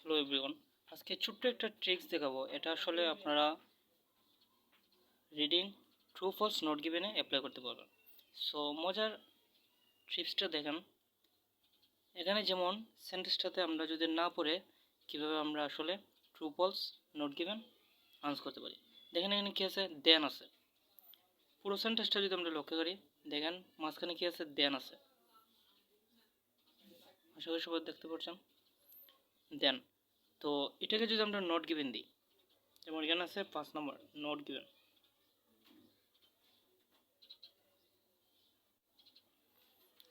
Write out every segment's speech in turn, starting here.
Hello everyone, আজকে ছোট্ট একটা ট্রিক্স দেখাবো। এটা আসলে আপনারা রিডিং ট্রু ফলস নট গিভেনে অ্যাপ্লাই করতে পারবেন। সো মজার ট্রিক্সটা দেখেন। এখানে যেমন সেন্টেন্সটাতে আমরা যদি না পড়ে কীভাবে আমরা আসলে true false not given answer করতে পারি। দেখেন এখানে কী আছে, দেন আছে। পুরো সেন্টেন্সটা যদি আমরা লক্ষ্য করি, দেখেন মাঝখানে কী আছে, দেন আছে। আশা করি সবাই দেখতে পাচ্ছেন দেন। তো এটাকে যদি আমরা নট গিভেন দিই, যেমন এখানে আছে 5 নম্বর নট গিভেন।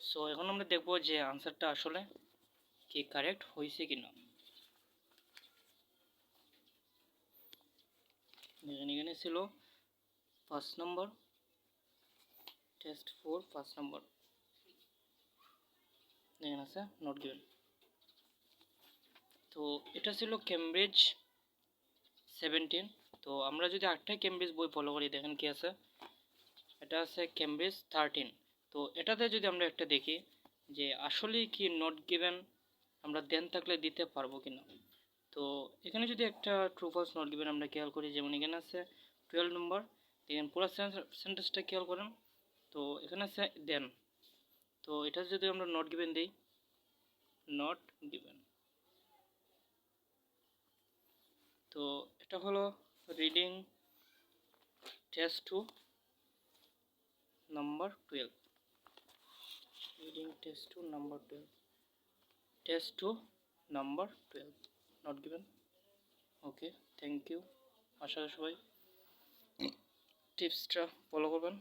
সো এখন আমরা দেখব যে আনসারটা আসলে কি কারেক্ট হয়েছে কিনা। এখানে ছিল 5 নম্বর টেস্ট 4 5 নম্বর, এখানে আছে নট গিভেন। তো এটা ছিল কেমব্রিজ 17। তো আমরা যদি আটটাই কেমব্রিজ বই ফলো করি, দেখেন কি আছে, এটা আছে কেমব্রিজ 13। তো এটাতে যদি আমরা একটা দেখি যে আসলে কি নট গিভেন আমরা দেন থাকলে দিতে পারবো কিনা। তো এখানে যদি একটা ট্রু ফলস নট গিভেন আমরা খেয়াল করি, যেমন এখানে আছে 12 নম্বর, দেখেন পুরো সেন্টেন্সটা খেয়াল করেন। তো এখানে আছে দেন। তো এটা যদি আমরা নট গিভেন দিই, নট গিভেন, তো এটা হলো reading test 2 number 12, reading test 2 number 12, test 2 number 12 not given. Okay, thank you. আশা করি সবাই টিপসটা ফলো করবেন।